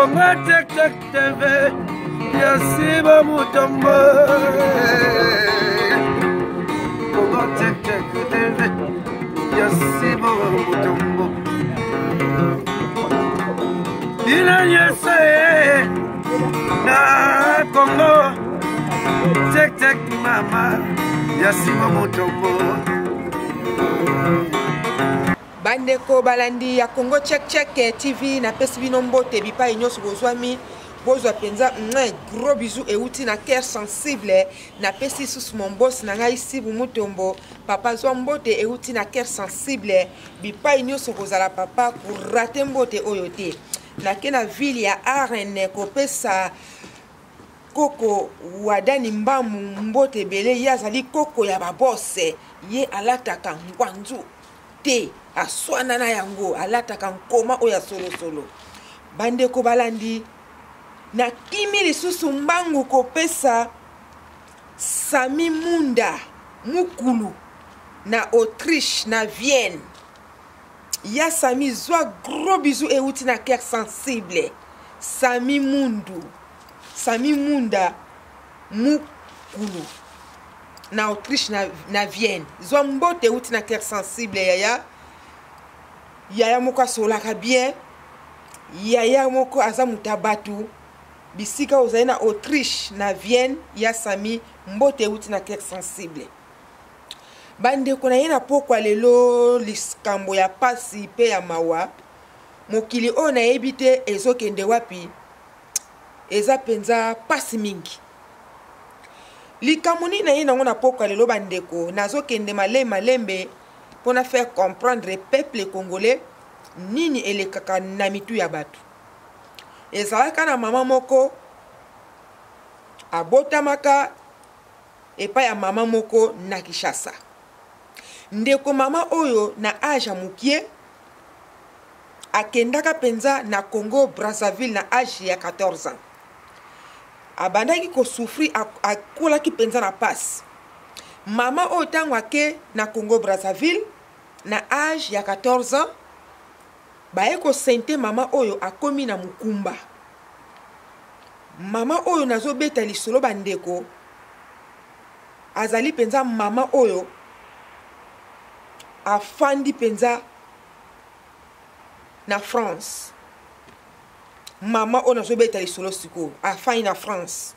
Kongo tek tek teve Yasiba Mutombo Kongo tek tek teve Yasiba Mutombo Ina yese Na Kongo tek tek mama Yasiba Mutombo Bandeko balandi ya Congo Check Check TV na pesi bino mbote bipa inyoso bozwami bozwa penza gros bisous et outi na cœur sensible na pesi sous mon boss na ngai Sibu Mutombo papa zwa mbote et outi na cœur sensible bipa inyoso kozala papa pour rater mbote oyote na kena ville ya Arène kopesa koko wadani mbamu mbote bele yazali koko ya babose ye alataka ngwanzu te aswana na yango alataka nkoma oya solo solo bandeko balandi na kimi lisusu mbangu kopesa Sami Munda mukulu na Autriche na Vienne ya Sami zwa gros bisous euti na cœur sensible Sami Munda mukulu na Autriche na Vienne zwa mbote euti na cœur sensible yaya moko asolaka bien yaya moko aza mutabatu bisika ozali na Autriche na Vienne ya Sami mbote euti na cœur sensible bandeko na ye na pokwa lelo liskambo ya pasi pe ya mawa mokili oyo nayebi te ezokende wapi eza penza pasi mingi likambo nini na ye nango na pokwa lelo bandeko nazokende malembe pour faire comprendre le peuple congolais nini elekaka na mitu ya batu ezalaka na mama moko abotamaka epa ya mama moko na Kinshasa ndeko mama oyo na age mukie akendaka penza na Congo Brazzaville na age ya 14 ans abandaki ko souffrir akolaki penza na passe mama oyo tango ake na Congo Brazzaville na age ya 14 ans baye ko sente mama oyo akomi na mukumba mama oyo nazobeta lisolo bandeko azali penza mama oyo afandi penza na France mama oyo nazobeta lisolo siko afandi na France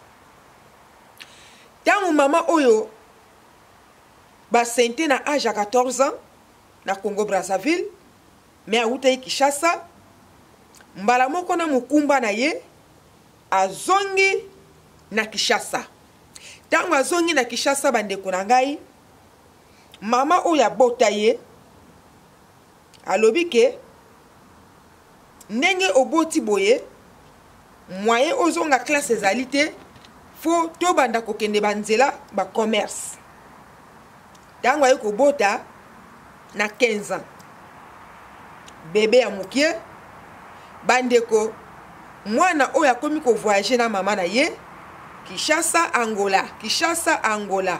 tango mama oyo basente na âge à 14 ans na Congo Brazzaville mais awutai Kinshasa mbala moko na mukumba na ye azongi na Kinshasa tango azongi na Kinshasa bandeko na ngai mama oyo abota ye alobi ke ndenge oboti boye moyen ozonga classe ezali te fo to banda kokende banzela ba commerce tango aye kobota na 15 ans bébé ya mukie bandeko mwana oyo akomi ko voyager na mama na ye Kinshasa Angola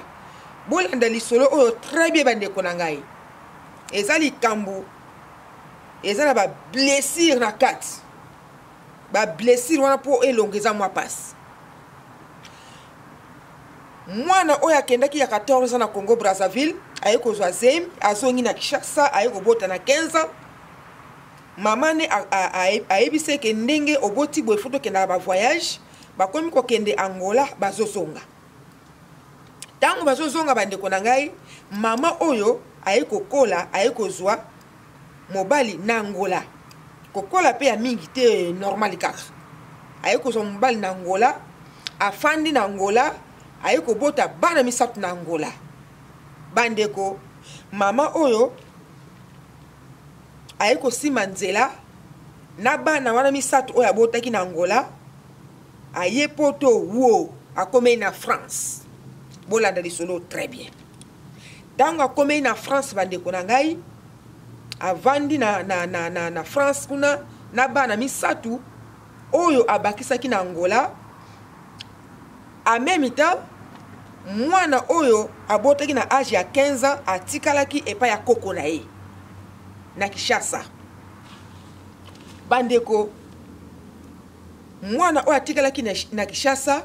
bolanda lisolo oyo très bien bandeko na ngai ezali kambu ezala ba blessure na kati ba blessure wana po elongeza mwa passe mwana oyo akendaki ya 14 ans na Congo Brazzaville aye kozwa zemi azongi na Kinshasa aye kobota na 15 ans mama ne ayebise ke ndenge oboti boye foto kenda ba voyage bakomi kokende Angola bazozonga tango bazozonga bandeko na ngai mama oyo aye kokola aye kozwa mobali na Angola kokola pe ya mingi te normal kaka aye kozwa mobali na Angola afandi na Angola aye kobota bana misatu na Angola bandeko mama oyo aye kosima nzela na bana wana misatu oyo abotaki na Angola aye poto wo akomei na France bolanda lisolo très bien tango akomei na France bandeko na ngai avandi na France kuna na bana misatu oyo abakisaki na Angola en même temps mwana oyo abotaki na âge ya 15 ans atikalaki epa ya koko na ye na Kinshasa bandeko mwana oyo atikalaki na Kinshasa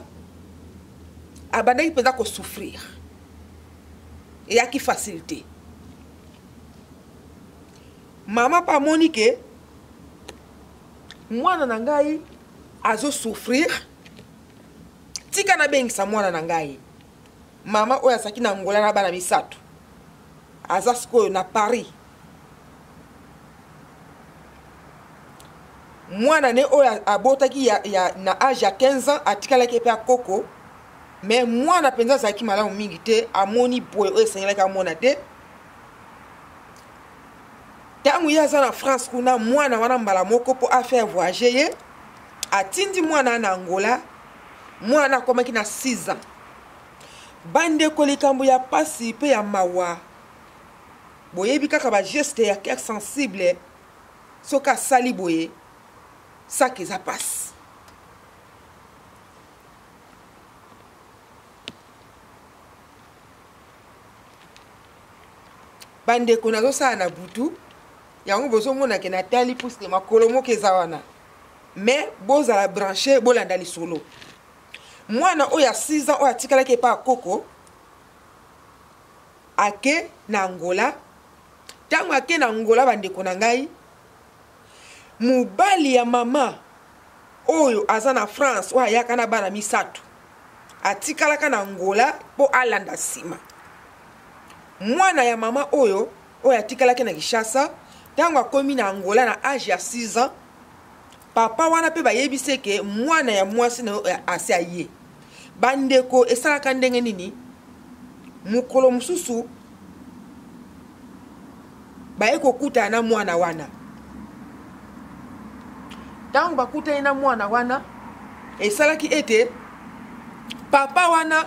abandaki mpenza kosouffrir eyaki facilité. Mama pa moni ke mwana na ngai azo souffrir, tika na bengisa mwana na ngai. Mama oyo asaki na Angola na bana misato aza sikoyo na Paris. Mwana ne oyo abotaki na age ya 15 ans atikalaki pe akoko, mais mwana penza azalaki malamu mingi te, amoni boye oyo esengelaki amona te. Tangu ye aza na France kuna mwana wana mbala moko po afaire voyager ye, atindi mwana na Angola, mwana akomaki na 6 ans. Bandeko likambo ya pasi pe ya mawa boyebi kaka ba geste ya cœur sensible soka sali boye saki za passe. Bandeko nazo sa na butu yango bozo mona ke Nathalie puisque makolo moko eza wana, mais boza la brancher bolanda li solo. Mwana oya 6 ans oya tikalaki pa koko ake na Angola. Tango ake na Angola bandeko na ngai, mubali ya mama oyo aza na France oya yaka na bana misato atikalaka na Angola po alanda sima. Mwana ya mama oyo atikalaki na Kinshasa tango akomi na Angola na age ya 6 ans, papa wana pe bayebise ke mwana ya mwasi na ase aye. Bandeko esalaka ndenge nini? Mukolo mususu baye kokuta na mwana wana. Tango bakuta na mwana wana esalaki ete papa wana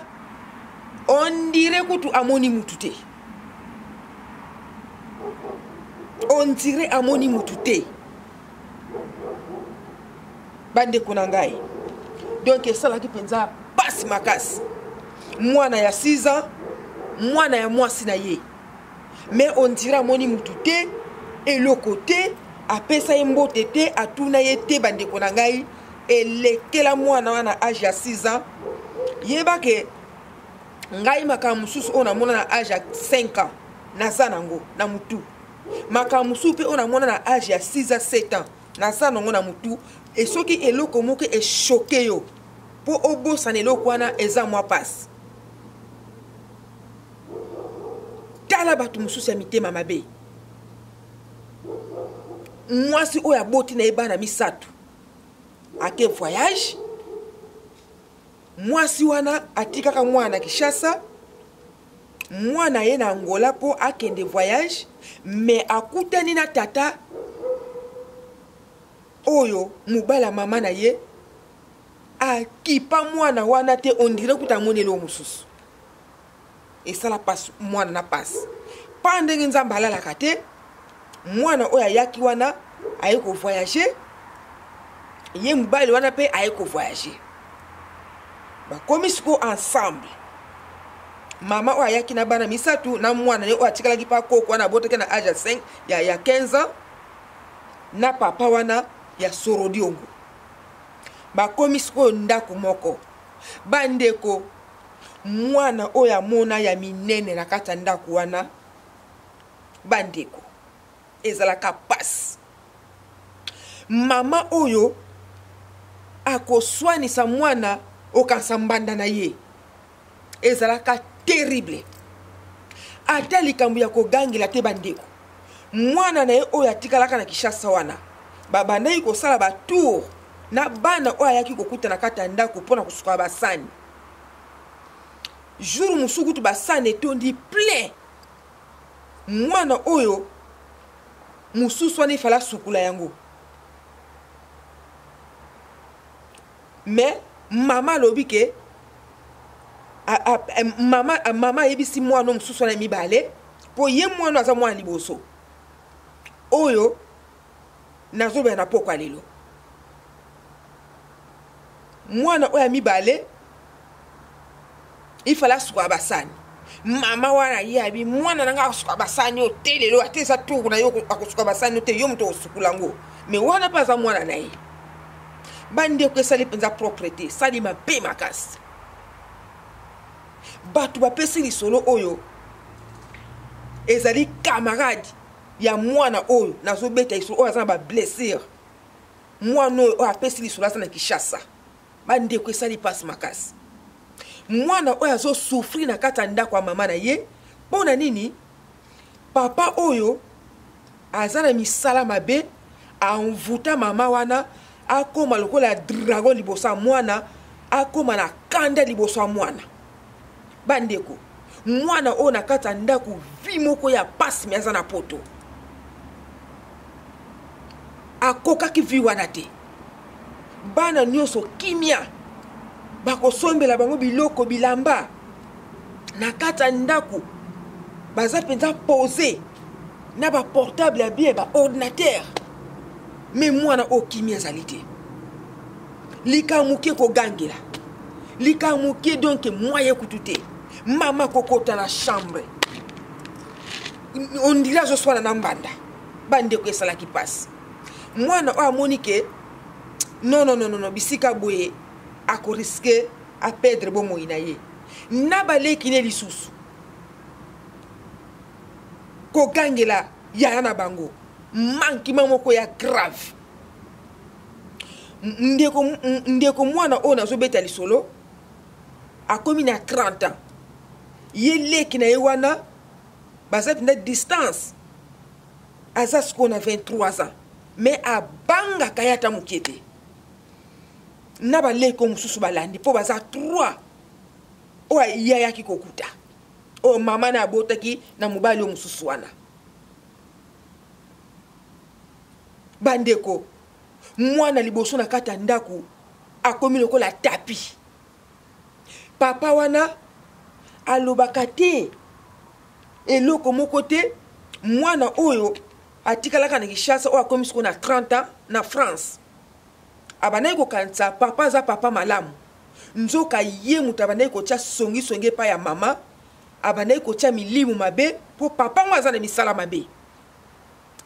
on dirait kutu amoni mutu te. On dirait amoni mutu te. Bandeko na ngai. Donc esalaki penza pasi makasi. Mwana ya 6 ans, mwana ya mwasi na ye. Mais on dirait amoni mutu te, eloko te, apesa mbote te, atuna ye te bandeko na ngai, elekela mwana wana age ya 6 ans. Yeba ke ngai makamususu ona mona na age ya 5 ans naza nango na mutu. Makamususu pe ona mona na age ya 6 à 7 ans naza nango na mutu. Et ce qui est loko moko est choqué yo pour obosa ne loko wana eza mwa passe. Tala batu mususu ya mitema mabe. Mwasi oya boti na ebana misato ake voyage. Mwasi wana atikaka mwana Kinshasa, mwana ye na Angola po akende voyage, mais akutani na tata oyo mubala mama na ye akipa mwana wana te, on dirait kuta monelo mususu. Et ça la passe mwana na passe. Pandenge nzamba la kate, mwana oya yaki wana ayeko voyager, ye mubali wana pe ayeko voyager. Ba komisiko ensemble. Mama oya yaki na bana misatu na mwana ne oya tikalaki pa koko wana boteke na age 5 ya 15 ans na papa wana ya Sorodiongo. Ba komisiko ndako moko. Bandeko mwana oya mona ya minene na kata ndako wana. Bandeko ezalaka passe. Mama oyo akoswanisa mwana okansambanda na ye ezalaka terrible. Ata likambo ya kogangela te bandeko. Mwana na ye oyo atikalaka na Kinshasa wana babanda yi kosala ba tour na bana oyo yaki kokuta na kata ndako pona kosuka basani. Jour musuku tu basani etondi plein. Mwana oyo mususu wana ifala sukula yango. Mais mama lobi ke mama yebisi mwana mususu wana mibale po ye mwana aza mwana liboso oyo nazobe na poko lelo. Mwana oya mibale ifala suka basani. Mama wana yabi mwana nanga asuka basani o telelo atesa tuku na yo akusuka basani te yo mto osukulango. Me wana pa za mwana na ye. bande ko sali penza propreté sali ma pe makasi batu bapesi lisolo oyo ezali camarade ya mwana oyo nazobeta lisolo oyo aza na blessure mwana oyo apesi lisolo aza na Kinshasa bande ko sali passe makasi mwana oyo azo souffrir na kata ndako ya mama na ye pona nini papa oyo aza na misala mabe envuta mama wana akoma lokola dragon liboso ya mwana akoma na kanda liboso ya mwana bandeko mwana oyo na kata ndako vi moko ya pasi me aza na poto akokaki vi wana te bana nyonso kimia bakosombela bango biloko bilamba na kata ndako baza penza posé na ba portable bien ba ordinateur mais mwana o kimia ezali te lika muke ko gangela lika muke donc moye kutu te mama kokota na chambre on dirait je sois na mbanda bande ko esala ki passe mwana o amoni ke non bisika boye ako risquer à perdre bomo inaye na baleki ne lisusu ko gangela ya na bango manki moko ya grave ndeko mwana o na zobeta lisolo akomi na 30 ans ye leki na ye wana baza na distance aza siko na 23 ans mais abanga kayata mukete na baleko mususu balandi po baza 3 o yaya ki kokuta o mama na abotaki na mobali o mususu wana bandeko mwana liboso na kata ndako akomi lokola tapi papa wana alobaka te eloko moko te mwana oyo atikalaka na Kinshasa o akomi siko na 30 ans na France abanayi kokanisa papa za papa malamu nzoka ye mutu abanayi kotia songi pa ya mama abanayi kotia milimu mabe po papa ngo aza na misala mabe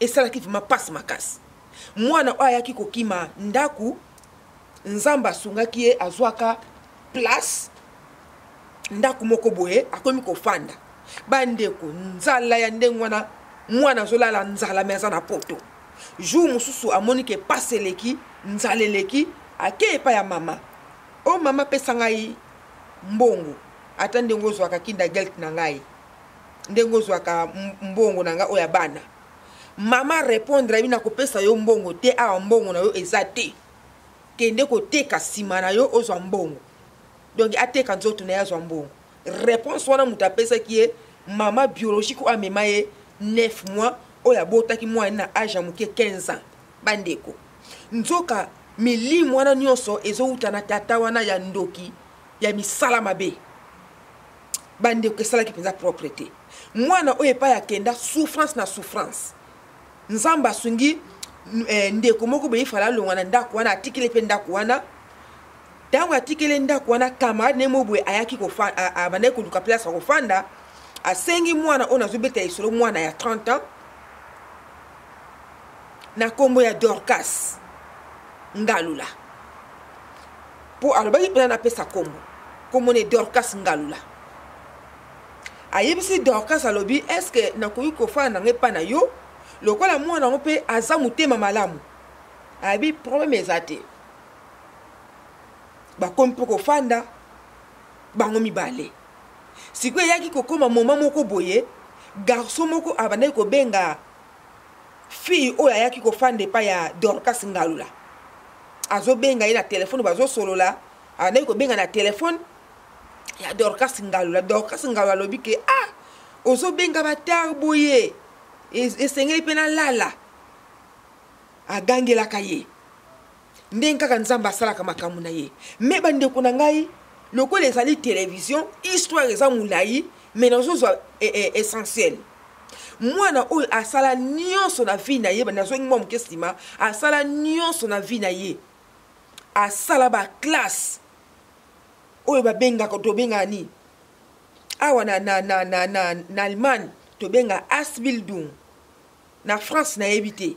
esalaki vima passe makasi mwana oyo ayaki kokima ndaku nzamba asungaki ye azwaka place ndaku moko boye akomi kofanda bandeko nzala ya ndenge wana mwana azolala nzala me aza na poto jour mosusu amoni ke passe eleki nzala eleki ake epa ya mama o mama pesa ngai mbongo ata ndenge ozwaka kinda gelt na ngai ndenge ozwaka mbongo na ngai oya bana mama répondre bina kopesa yo mbongo te awa mbongo na yo eza te kende koteka nsima na yo ozwa mbongo donc ateka nzoto na ye azwa mbongo réponse wana mutu apesaki ye mama biologique oyo amema ye 9 mois oyo abotaki mwana na age ya moke 15 ans bandeko nzoka milimu wana nyonso ezowuta na tata wana ya ndoki ya misala mabe bandeko esalaki mpenza propre te mwana oyo epai akenda souffrance na souffrance nzamba asungi ndeko moko boye ifala alongwa na ndako wana atikele mpe ndako wana ntango atikele ndako wana camarade ne mo boye ayaki abandaki koluka place akofanda asengi mwana oyo nazobeta lisolo mwana ya 30 ans na kombo ya Dorcas Ngalula po alobaki mpena napesa kombo ne Dorcas Ngalula ayebisi Dorcas alobi eske nakoki kofanda nange epa na yo lokola mwana ngo mpe aza motema malamu abi problème eza te bakomi mpe kofanda bango mibale siko eyaki kokoma moma moko boye garçon moko abandaki kobenga fille oyo ayaki kofanda epa ya Dorcas Ngalula azobenga ye na telefone bazosolola abandaki kobenga na telefone ya Dorcas Ngalula alobi ke ozobenga batar boye esengeli mpe na lala agangelaka ye ndenge kaka nzambe asalaka makambo na ye me bandeko na ngai lokola ezali télévision histoire eza molai me nazozwa essentiel mwana oyo asala nyonso na vie na ye nazongi mwa moke nsima asala nyonso na vie na ye asala baklasse oyo babengaka tobengaka ni awa na Allemagne tobenga Ausbildung na France na yebi te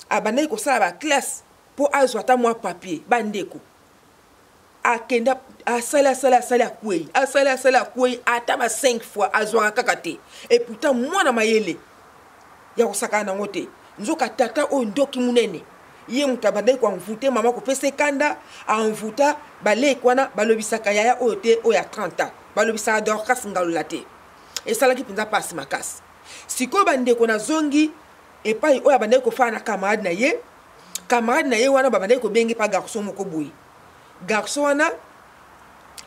abandaki kosala baklasse po azwa ta mwa papier bandeko akenda asala kwei ata ba 5 fois azwa kaka te et pourtant mwana mayele ya kosaka nango te nzoka tata o ndoki munene ye mutabandai kwa mvute mama ko pese kanda envuta bale kwana balobisaka yaya oyo te oya 30 ans balobisaka Dorcas Ngalula te esalaki pinza pasi makasi siko bandeko na zongi epai oya bandai ko fana camarade na ye wana babandai ko bengi pa garçon moko boyi garçon wana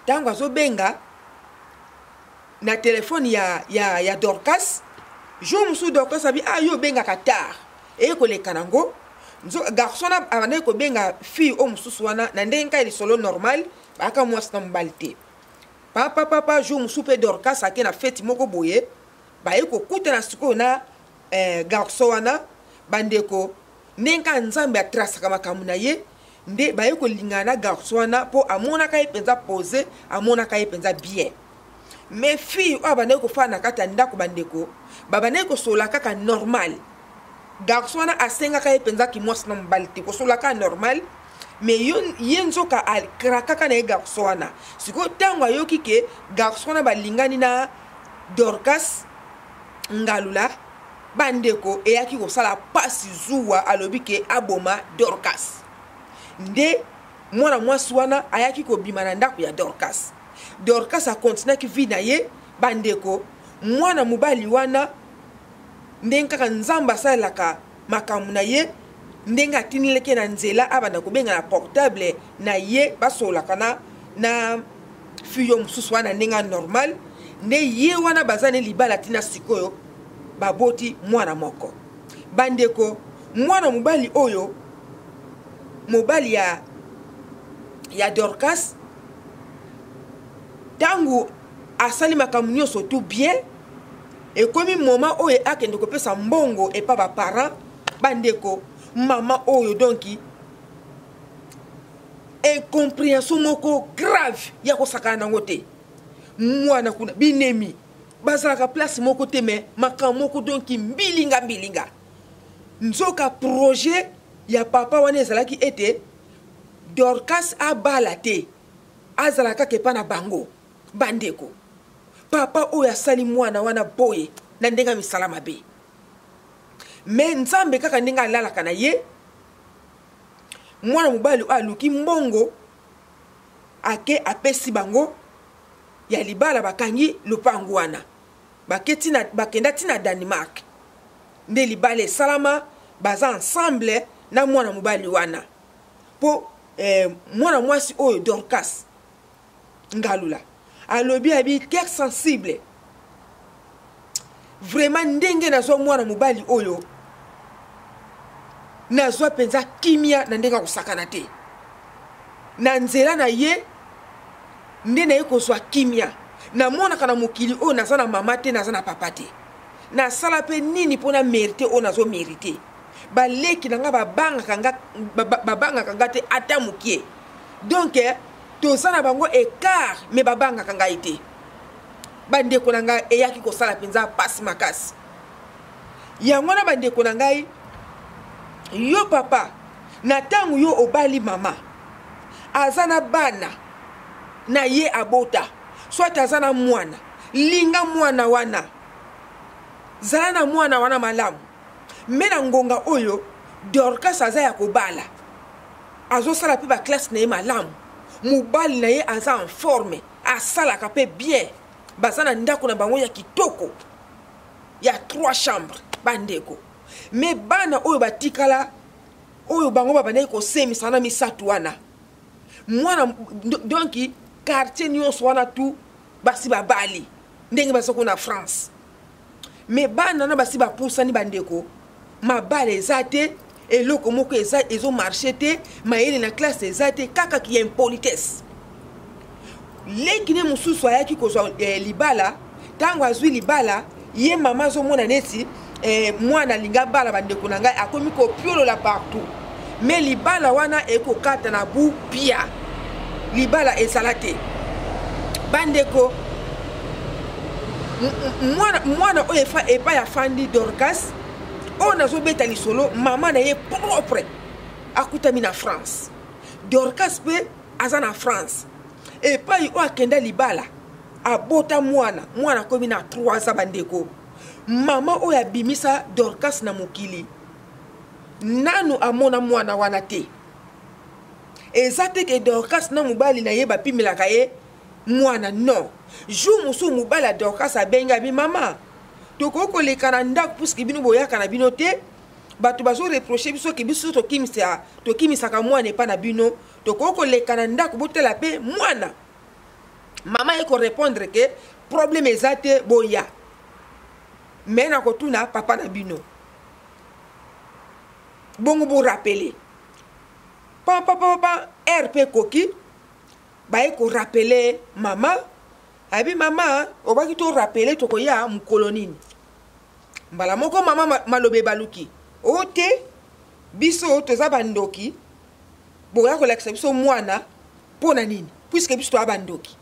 tango azobenga na telefone ya Dorcas jo musu Dorcas abi yo benga katar e ko leka nango nzo garçon na abandai ko benga fille o mususu wana na ndenga ili solo normal baka mwasi na mbalite papa jo musu pe Dorcas ake na feti moko boye ba e ko kutana siko na garçon wana bandeko nenga nzambe atrasaka makamu na ye nde ba ye ko lingana garçon wana po amona ka epenza poser amona ka epenza bien mais fille o abandai ko fana kata ndako bandeko babandai ko sola kaka normal garçon wana asenga ka epenza ki mwasi na mbalite ko sola ka normal mais yenzoka al krakaka na garçon wana siko tango ayoki ke garçon wana balingani na Dorcas Ngalula bandeko eyaki ko sala pasi zuwa alobi ke aboma Dorcas nde mwana mwasi wana ayaki ko bima na ndako ya Dorcas a continue ki vie na ye bandeko mwana mobali wana ndenga kaka nzamba salaka makamu na ye ndenga atinileke na nzela abanda kobenga na portable na ye basolaka na fiyo mususu wana ndenga normal nde ye wana bazane libala tina sikoyo baboti mwana moko bandeko mwana mobali oyo mobali ya Dorcas tangu asali makamu nyonso tout bien et comme moment oyo akende kopesa mbongo et pas ba parents bandeko mama oyo donki incompréhension moko grave ya kosaka nango te mwana kuna binemi bazalaka place moko te me makamu moko donki mbilinga nzoka projet ya papa wana ezalaki ete Dorcas abala te azalaka kepa na bango bandeko papa oyo asali mwana wana boye na ndenga misala mabe me nzambe kaka ndenga alalaka na ye mwana mobali aluki mbongo ake apesi bango ya libala bakangi lupango wana bakenda tina Danemark nde libala esalama baza ensemble na mwana mobali wana po mwana mwasi oyo Dorcas Ngalula alobi abi cœur sensible vraiment ndenge nazo mwana mobali oyo nazo penza kimia na ndenga kosakana te na nzela na ye nde na ye kozwa kimia na mona kana mokili oyo naza na mama te naza na papa te na sala pe nini pona mérité oyo nazo mérité baleki nanga babangaka nga te ata mokie donc tozana bango écart me babangaka ngai te bandeko na ngai eyaki kosala penza pasi makasi yango na bandeko na ngai yo papa na tangu yo obali mama azana bana na ye abota soit azana mwana linga mwana wana zala na mwana wana malamu mena ngonga oyo Dorcas aza ya kobala azosala pe ba classe na ye malamu mobali na ye aza en forme asalaka pe bien bazana ndako na bango ya kitoko ya 3 chambres bandeko me bana oyo batikala oyo bango babandaki kosemisa na misatu wana mwana donc quartier nyonso wana tu basi babali ndenge basoko na France me bana na basi bapusani bandeko mabale eza te eloko moko ezo marché te mayele na classe eza te kaka ki impolitesse lekine mususu ayaki kozwa libala tango azwi libala ye mama azomona neti mwana linga bala bandeko na ngai akomi kopiolola partout mais libala wana ekokata na bu pia libala ezala te bandeko mwana oyo epa ya fandi Dorcas oyo nazobeta lisolo mama na ye propre akutami na France. Dorcas pe aza na France. Et pas o akenda libala. Abota mwana komi na 3 ans bandeko. Mama o ya bimisa Dorcas na mokili. Nanu amona mwana wana te. Ezate ke Dorcas na mobali na ye bapimelaka ye mwana non. Jour musu mobala Dorcas abenga bi mama. Toko lekana ndako puisque bino boyaka na bino te. Batu bazo reprocher biso ke biso tokimisa ka mwana epa na bino. Toko lekana ndako botela pe mwana. Mama eko répondre que problème ezate boya. Mais na kotuna papa na bino. Bongo bo rappeler. Papa RP koki ba eko rappeler mama. Abi mama obaki to rappeler to koya mkolonini. Mbala moko mama malobe baluki. Ote biso toza bandoki. Boya ko leksa biso mwana pona nini? Puisque biso to abandoki.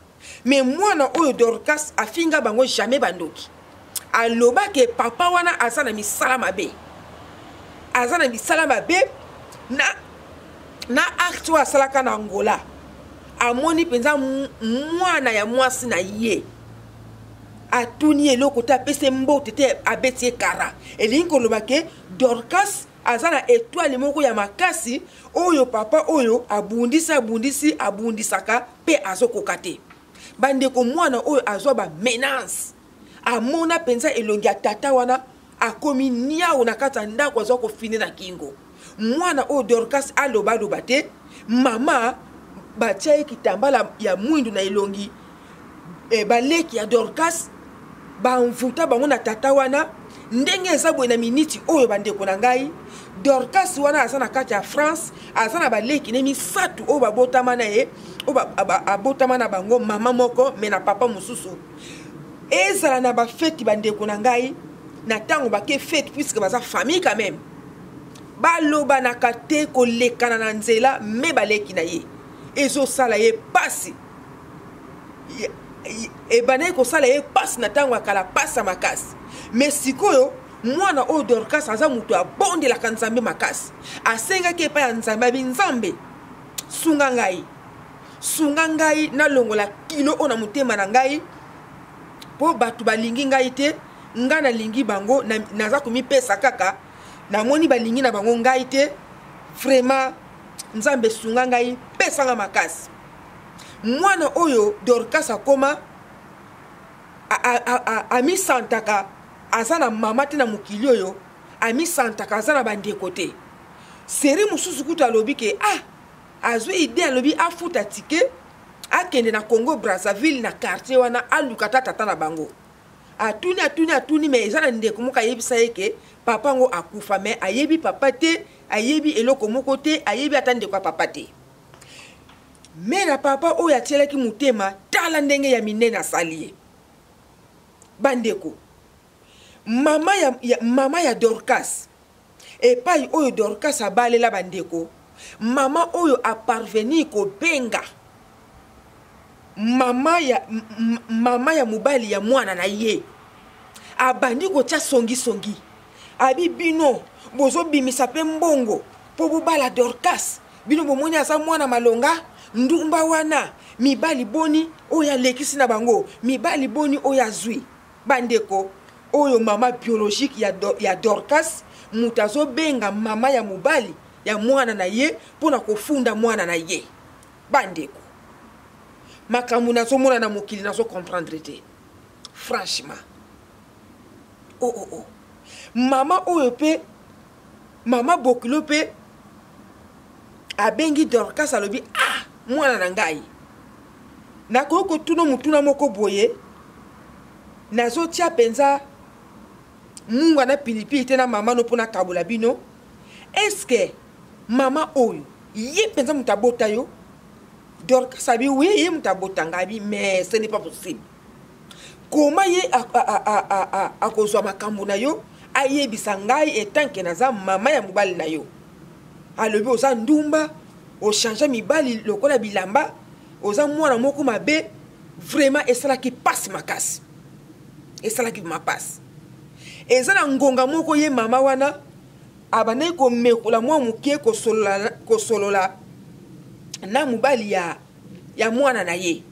Mais mwana oyo Dorcas afinga bango jamais bandoki. Aloba ke papa wana azana misala mabe. Azana misala mabe na acte wa salaka na Angola. Amoni penza mwana ya mwasi na ye. Atuni eloko ta pese mbote te abetie kara. Elinko loba ke Dorcas azana étoile moko ya makasi oyo papa oyo abundisaka pe azokokate te. Bandeko mwana oyo azwa ba menace. Amona penza elongi ya tata wana akomi niao na kata ndako azwa kofine na kingo. Mwana oyo Dorcas aloba te mama batia kitambala ya mwindu na elongi baleki ya Dorcas bamvuta bango na tata wana ndenge ezabwe na miniti oyo bandeko na ngai. Dorcas wana azana kati ya France azana baleki ne misatu oyo babotama na ye abotama na bango mama moko me na papa mususu. Ezala na ba fête bandeko na ngai na tango bake fête puisque baza famille quand même. Baloba na kate ko lekana na nzela me baleki na ye. Ezo sala ye pasi. E banaye ko sala ye pasi na tango akala pasa makasi. Mais sikoyo mwana o Dorcas aza mutu abonde la kanzambe makasi. Asenga ke pa ya nzambe binzambe. Sunga ngai na longola kilo ona mutema na ngai. Po batu balingi ngai te nga na lingi bango naza komi pesa kaka na moni balingi na bango ngai te vraiment nzambe sunga ngai pesa nga makasi. Mwana oyo Dorcas akoma ami santaka azana mama te na mokili oyo ami santaka azana bandeko te. Seri mususu kutu alobi ke azwe ide alobi afuta tike akende na Congo Brazzaville na quartier wana alukata tata na bango. Atuni me ezana ndeko moka yebisa yeke papa ngo akufa me ayebi papa te ayebi eloko moko te ayebi atande kwa papa te. Me na papa oyo atielaki mutema tala ndenge ya minena salie. Bandeko mama ya Dorcas epai oyo Dorcas abalela bandeko mama oyo a parvenir ko benga mama ya mobali ya mwana na ye abandi ko tia songi abi bino bozo bimisa pe mbongo po bobala Dorcas bino bomoni asa mwana malonga ndumba wana mibali boni oya lekisi na bango mibali boni oya zui. Bandeko oyo mama biologique ya Dorcas mutazo benga mama ya mobali ya mwana na ye pona kofunda mwana na ye. Bandeko makambu nazo mona na mokili nazo comprendre te franchement. Mama oyo pe mama bokilo pe abengi Dorcas alobi mwana na ngai nakoko tuno mutuna moko boye nazo tia penza munga na pilipili te na mama no pona kabula bino. Est-ce que mama oyo ye penza mutabota yo? Dorcas abi oui ye mutabota ngabi mais ce n'est pas possible. Comment ye a kozwa makambo na yo ayebisa ngai etanke naza mama ya mobali na yo. Alobi oza ndumba o changer mibali lokola bilamba oza mwana moko mabe vraiment esalaki passe makasi. Esalaki ma passe. Ezana ngonga moko ye mama wana abandaki komekola mwa moke kosolola na mobali ya mwana na ye.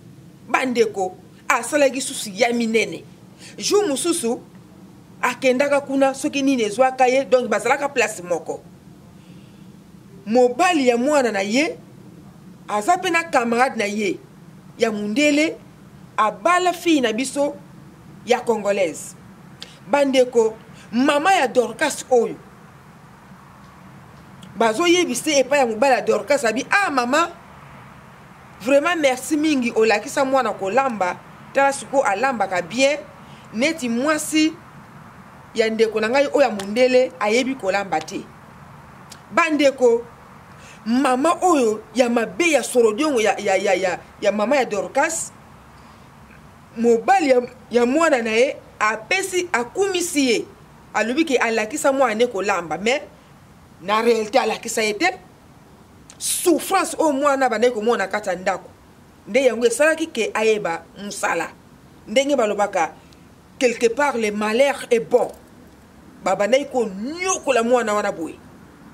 Bandeko asalaki susu ya minene. Jour mosusu akendaka kuna soki nini ezwaka ye, donc bazalaka place moko. Mobali ya mwana na ye aza pe na camarade na ye ya mundele abala fille na biso ya congolaise. Bandeko mama ya Dorcas oyo bazo yebise epa ya mobali ya Dorcas abi mama vraiment merci mingi olakisa mwana kolamba tala suko alambaka bien neti mwasi ya ndeko na ngai oyo ya mundele ayebi kolamba te. Bandeko mama oyo ya mabe ya sorodiongo ya mama ya Dorcas mobali ya mwana na ye apesi akumisi ye alobi ke alakisa mwana kolamba mais na réalité alakisa ye te. Souffrance o mwana bandai ko mwana kata ndako nde yango esalaki ke ayeba musala ndenge balobaka quelque part le malheur est bon babandai ko nyokola mwana wana boye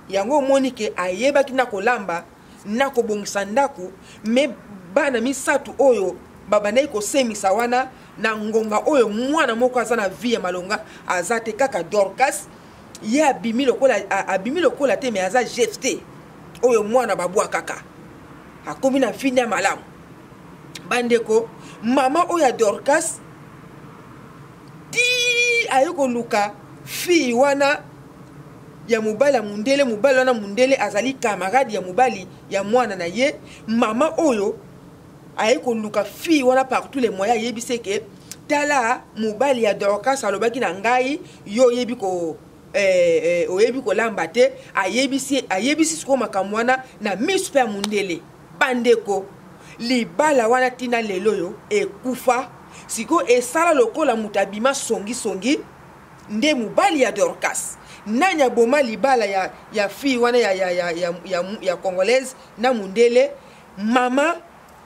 yango moni ke ayebaki na kolamba na kobongisa ndako me bana misatu oyo babandai ko semisa wana na ngonga oyo mwana moko aza na vie malonga azate kaka Dorcas ye abimi lokola te me aza jeté oyo mwana babwa kaka akomi na fini ya malamu. Bandeko mama oyo ya Dorcas ti ayoko luka fille wana ya mobali ya mundele, mobali wana mundele azali camarade ya mobali ya mwana na ye. Mama oyo ayeko luka fille wana par tous les moyens yebise ke tala mobali ya Dorcas alobaki na ngai yo yebi ko oyebi kolamba te ayebisi siko makambo wana na misu pe ya mundele. Bandeko libala wana tina lelo yo ekufa siko esala lokola mutabima songi nde mobali ya Dorcas nanya boma libala ya fille wana ya congolaise na mundele mama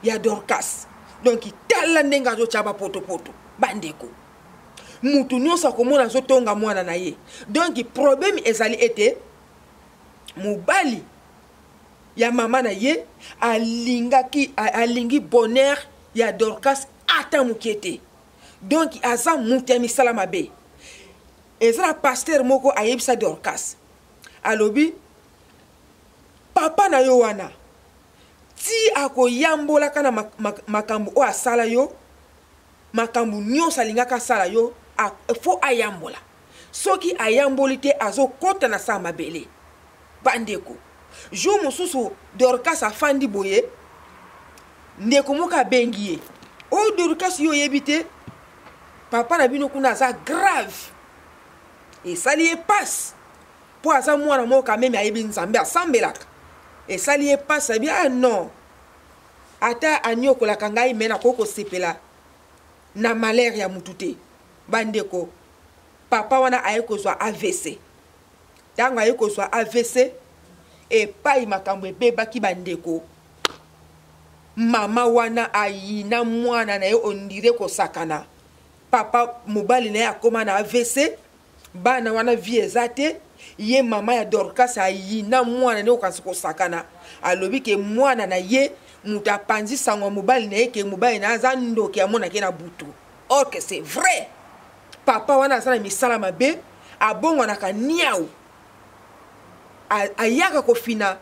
ya Dorcas. Donc tala ndenga zo chaba poto. Bandeko mutu nyonso komona zo tonga mwana na ye. Donc problème ezali ete mobali ya mama na ye alingi bonheur ya Dorcas ata mukete. Donc aza mutu ya misala mabe. Ezra pasteur moko ayebisa Dorcas alobi papa na yo wana ti akoyambola kana makambo o asala yo makambo nyonso alingaka sala yo fo ayambola soki ayamboli te azokota na sa mabele. Bandeko jour mosusu Dorcas afandi boye ndeko moka bengi ye o Dorcas yo yebite papa na bino kuna aza grave esali ye passe po aza mwana moka meme ayebi nzambe asambelaka esali ye passe abi non ata anyokolaka ngai me nakoko sepela na malheur ya mutu te. Bandeko papa wana ayekozwa AVC tango ayekozwa AVC epai makambo ebebaki. Bandeko mama wana ayina mwana na ye ondire kosakana papa mobali na ye akoma na AVC bana wana vie ezate ye mama ya Dorcas ayina mwana ne okansi kosakana alobi ke mwana na ye muta panzi sango mobali na ye ke mobali na aza ndoki amona ke na butu. Or que c'est vrai papa wana aza na misala mabe abongo na kaniau ayaka kofina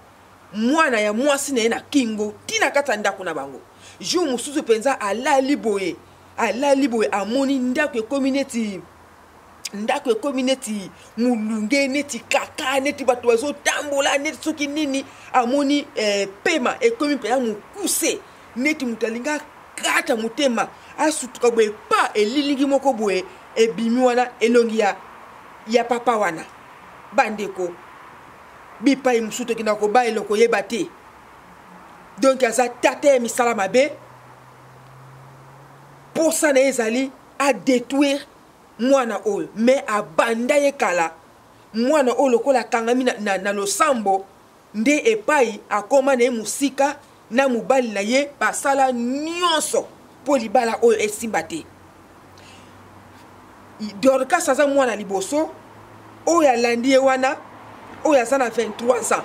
mwana ya mwasi na ye na kingo tina kata ndako na bango. Jour mususu penza alali boye amoni ndako ekomi neti mulunge neti kaka neti bato bazo tambola neti soki nini amoni pema ekomi mpenza mokuse neti mutalinga kata mutema asutuka boye pa elilingi moko boye ebimi wana elongi ya papa wana. Bandeko bipai musuto kina ko ba eloko yeba te. Donc aza tata ya misala mabe pour ça na ezali a détruire mwana oyo mais abanda ye kala mwana oyo lokola kangami na losambo nde epai akoma na ye musika na mobali na ye basala nyonso po libala oyo esimba te. Dorcas aza mwana liboso oyo alandi ye wana oyo aza na 23 ans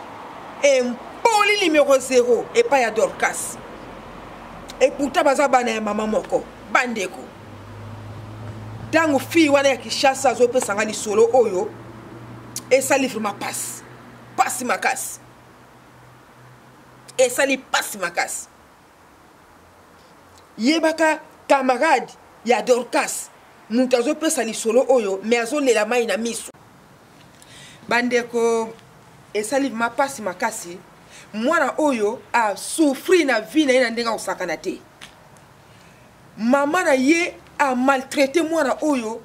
empoli numéro 0 epai ya Dorcas et pourtant baza bana ya mama moko bandeko tango fille wana ya Kinshasa azopesanga lisolo oyo esali vraiment pasi makasi esali pasi makasi yebaka camarade ya Dorcas mutu azopesa lisolo oyo me azolela mai na miso bandeko esali mapasi makasi mwana oyo a souffri na vie na ye na ndenge akosakana te mama na ye a maltraité mwana oyo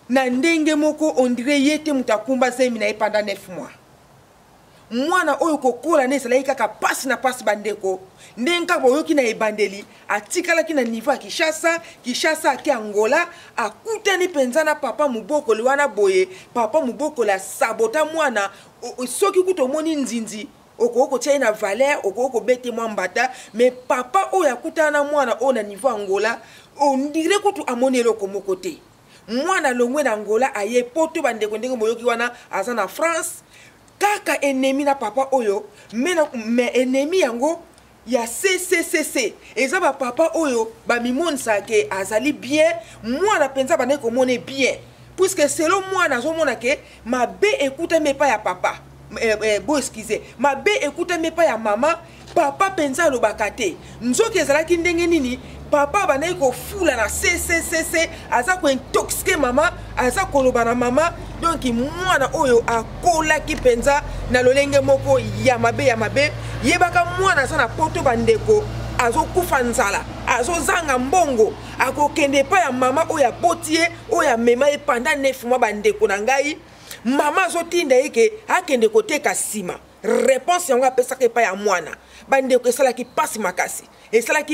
na ndenge moko on dirait ye te mutu akumba zemi na ye pendant 9 mois mwana oyo kokola ne ezalaki kaka pasi na pasi bandeko ndenge kaka boyoki na ebandeli atikalaki na niveau ya Kinshasa ake Angola akutani mpenza na papa mubokoli wana boye papa mubokoli asabota mwana soki kutu omoni nzinzi okokotia ye na valeur okokobete mwa mbata mais papa oyo akutana na mwana oyo na niveau Angola on dirait kutu amoni eloko moko te mwana longwe na Angola aye poto bandeko ndenge boyoki wana aza na France kaka ennemi na papa oyo me ennemi yango ya CCCC eza ba papa oyo ba mimonisa ke azali bien mwana penza bana komone bien puisque selon mwana azomona ke mabe ekuta mepa ya papa bo excusez mabe ekuta mepa ya mama papa penza lobaka te nzoki ezalaki ndenge nini papa bana kofula na CCCC aza ko intoxiquer mama aza koloba na mama donc mwana oyo akolaki penza na lolenge moko ya mabe yebaka mwana aza na poto bandeko azokufa nzala azozanga mbongo akokende pa ya mama oyo abotie oyo amema ye pendant 9 mois bandeko na ngai mama azotinda yeke akende koteka sima réponse yango apesaka epai ya mwana bandeko esalaki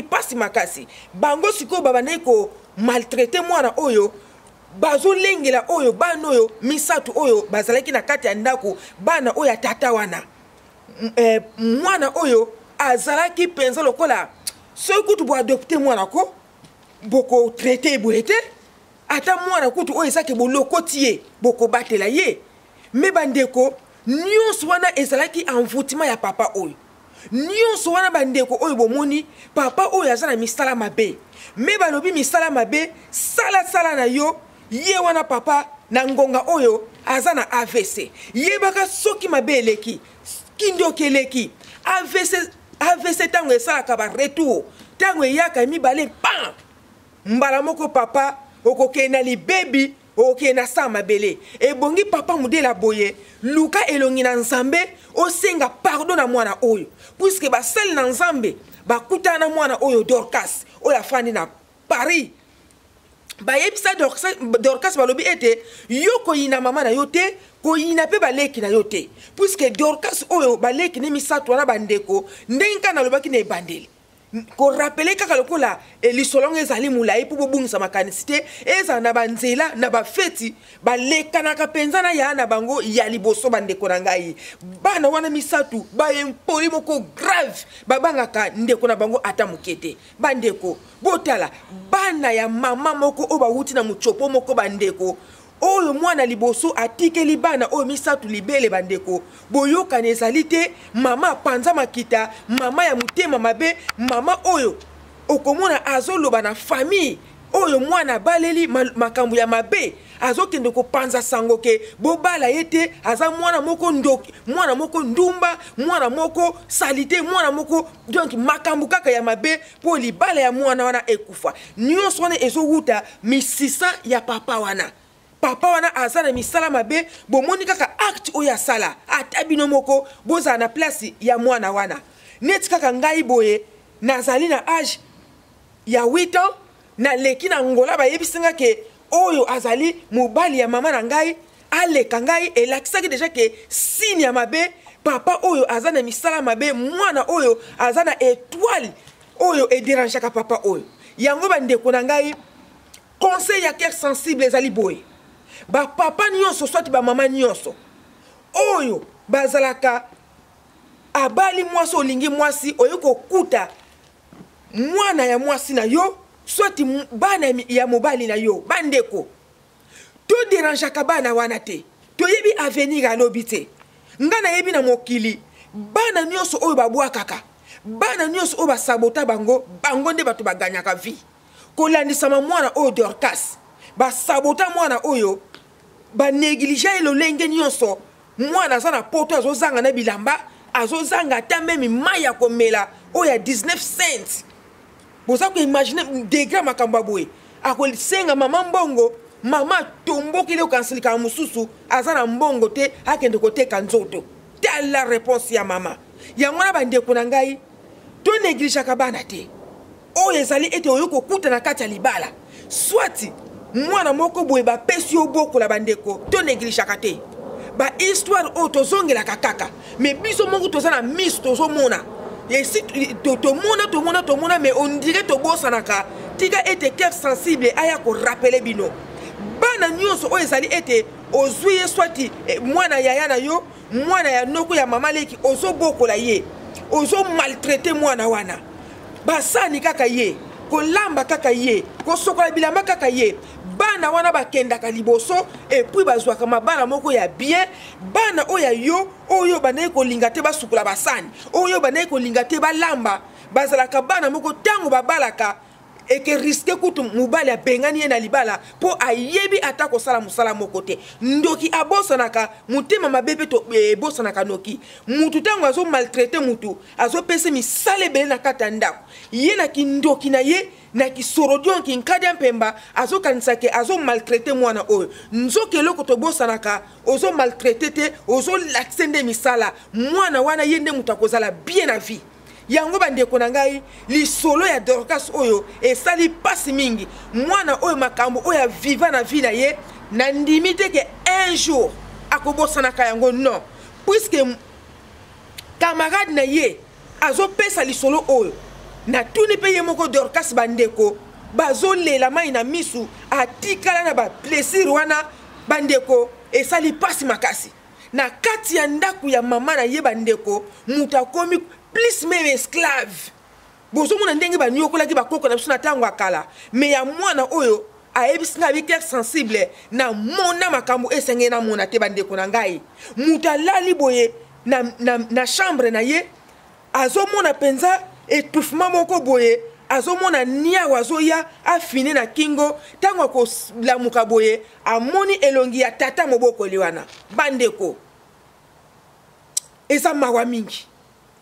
pasi makasi bango sikoyo babandaki ko maltraité mwana oyo bazolengela oyo bana oyo misatu oyo bazalaki na kati ya ndako bana oyo atata wana mwana oyo azalaki penza lokola soki kutu bo adopte mwana ko boko traité boye te ata mwana kutu oyo ezaki bolokoti ye boko batela ye me bandeko nyonso wana ezalaki envoûtement ya papa oyo nyonso wana bandeko oyo bomoni papa oyo aza na misala mabe me balobi misala mabe sala na yo ye wana papa na ngonga oyo aza na AVC yebaka soki mabe eleki kindoki eleki AVC tango esalaka ba retour tango eyaka mibale pam mbala moko papa okokenda libebi okokenda sa mabele ebongi papa mudela boye luka elongi na nzambe osenga pardon na mwana oyo puisque basali na nzambe bakutana na mwana oyo Dorcas oyo afandi na Paris bayebisa Dorcas balobi ete yo koyina mama na yo te koyina pe baleki na yo te puisque Dorcas oyo baleki ne misato wana bandeko ndenge kana lobaki na ebandeli ko rappeler kaka lokola lisolongo ezali mulai po bobungisa makanisi te eza na banzela na bafeti balekanaka penza na ya na bango ya liboso bandeko na ngai bana wana misatu baempoli moko grave babangaka ndeko na bango ata mokete bandeko botala bana ya mama moko oyo bawuti na muchopo moko bandeko oyo mwana liboso atikeli bana oyo misatu libele bandeko boyoka nezali te mama panza makita mama ya mutema mabe mama oyo okomona azoloba na famille oyo mwana baleli makambo ya mabe azokende kopanza sango ke bobala yete aza mwana moko ndoki mwana moko ndumba mwana moko salite mwana moko donc makambo kaka ya mabe po libala ya mwana wana ekufa nyonso wana ezowuta misisa ya papa wana aza na misala mabe bomoni kaka acte oyo asala ata bino moko bozala na place ya mwana wana neti kaka ngai boye nazali na age ya 8 ans na leki na Angola bayebisinga ke oyo azali mobali ya mama na ngai aleka ngai elakisaki deja ke signe ya mabe papa oyo aza na misala mabe mwana oyo aza na étoile oyo ederangeaka papa oyo yango bandeko na ngai conseil ya cœur sensible ezali boye ba papa nyonso soit ba mama nyonso oyo bazalaka abali mwasi olingi mwasi oyo kokuta mwana ya mwasi na yo soit bana ya mobali na yo bandeko to dérangeaka bana wana te toyebi avenir alobi te nga na yebi na mokili bana nyonso oyo babwakaka bana nyonso oyo basabota bango nde bato baganyaka vie kolandisama mwana oyo Dorcas basabota mwana oyo banégligea ye lolenge nyonso mwana aza na poto azozanga na bilamba azozanga ata meme mai ya komela oyo ya 19 cents boza koimagine degré makambo ya boye akosenga mama mbongo mama tombokile okansilika mosusu aza na mbongo te akende koteka nzoto tala réponse ya mama yango na bandeko na ngai to négligeaka bana te oyo ezali ete oyo kokuta na kati ya libala swati mwana moko boye bapesi yo bokola bandeko to négligeaka te ba histoire oyo tozongelaka kaka mais biso moko toza na miso tozomona esi tomona mais on dirait tobosanaka tika ete cœur sensible aya korapele bino bana nyonso oyo ezali ete ozwi ye swati mwana yaya na yo mwana ya noko ya mama leki ozobokola ye ozo maltraiter mwana wana basani kaka ye kolamba kaka ye kosokola bilamba kaka ye bana wana bakendaka liboso epuis bazwaka mabana moko ya bien bana oyo yo oyo banayi kolinga te basukula basani oyo banayi kolinga te balamba bazalaka bana moko ntango babalaka eke riske kutu mobali abengani ye na libala po ayebi ata kosala mosala moko te ndoki abosanaka motema mabe mpe ebosanaka noki mutu ntango azomaltraite mutu azopesa misala ebele na kati ya ndako ye na kindoki na ye na kisorodio kinkadi ya mpemba azokanisake azomaltraite mwana oyo nzoki eloko tobosanaka ozomaltraite te ozolakise nde misala mwana wana ye nde mutu akozala bien na vie yango bandeko na ngai lisolo ya Dorcas oyo esali pasi mingi mwana oyo makambo oyo viva na vie na ye na ndimi te ke un jour akobosanaka yango non puisque camarade na ye azopesa lisolo oyo na tuni pe ye moko Dorcas bandeko bazolela mai na misu atikala na baplaisir wana bandeko esali pasi makasi na kati ya ndaku ya mama na ye bandeko mutu akomi plus même esclave bozo mona ndenge banyokolaki bakoko na biso na ntango akala mais ya mwana oyo ayebisi nga bicœur sensible na mona makambo esenge na mona te bandeko na ngai mutu alali boye na chambre na ye azomona penza étouffement moko boye azomona niawa azoya afine na kingo ntango akolamuka boye amoni elongi ya tata mobokoli wana bandeko eza mawa mingi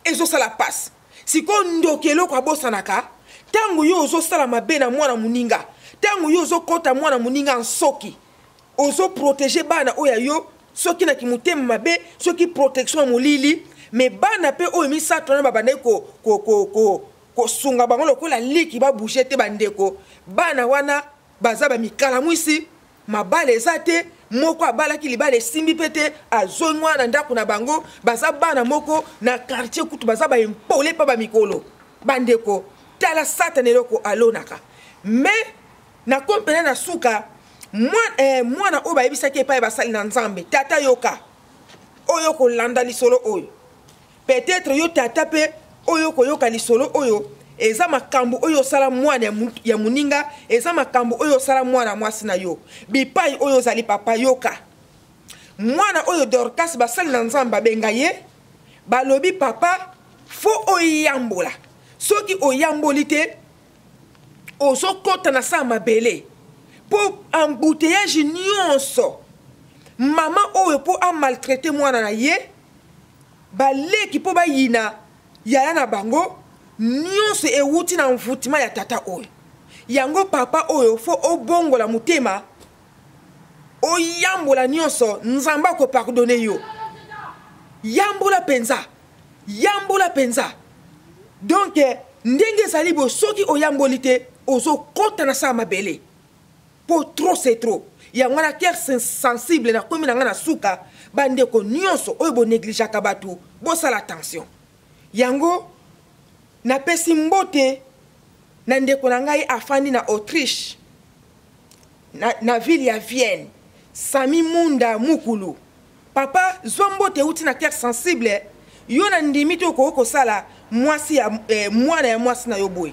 ezosala pasi siko ndoki eloko abosanaka ntango yo ozosala mabe na mwana moninga ntango yo ozokota mwana moninga nsoki ozoprotege bana oyo yo soki na kimotema mabe soki protection ya molili me bana mpe oyo misato wana babandaki kosunga bango lokola liki babouge te bandeko bana wana baza bamikala mwisi mabala eza te moko abalaki libala esimbi mpe te azongwa na ndako na bango baza bana moko na quartier kutu baza baimpole mpa bamikolo bandeko tala satana eloko alonaka me na kompena na suka mwana oyo bayebisaki epai basali na nzambe tata yoka oyo kolanda lisolo oyo peut-être yo tata mpe oyo koyoka lisolo oyo eza makambo oyo sala mwana ya muninga eza makambo oyo sala mwana mwasi na yo bipai oyo zali papa yoka mwana oyo Dorcas basali na nzambe babenga ye balobi papa fo oyambola soki oyamboli te ozokota na sa mabele po embouteillage nyonso mama oyo po amaltraite mwana na ye baleki po bayina yaya na bango nyonso ewuti na mvutima ya tata oyo yango papa oyo fo obongola mutema oyambola nyonso nzamba ko pardonner yo yambola penza donc ndenge ezali bo soki oyamboli te ozokota na sa mabele po trop c'est trop yango na cœur sensible na komi na nga na suka bandeko nyonso oyo bo négligeaka bato bosala attention yango napesi mbote na ndeko na ngai afandi na Autriche na ville ya Vienne Sami Munda Mukulu papa zwa mbote uti na cœur sensible yo na ndimi to ko sala mwasi ya mwana ya mwasi na yo boy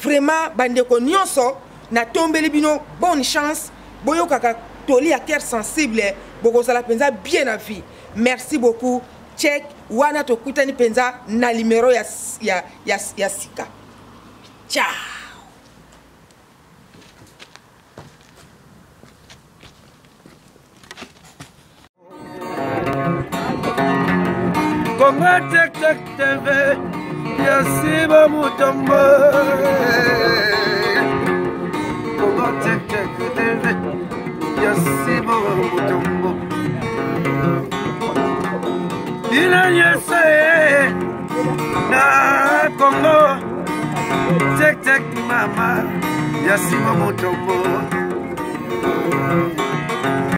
vraiment bandeko nyonso na tombeli bino bonne chance boyo kaka toli ya cœur sensible bokozala penza bien na vie merci beaucoup check wana tokutani penza na numero ya sika. Ciao. Congo Check Check TV, Yasiba Mutombo. Congo Check Check TV, Yasiba Mutombo. Ina yese na Congo Check Check mama, Yasiba Mutombo.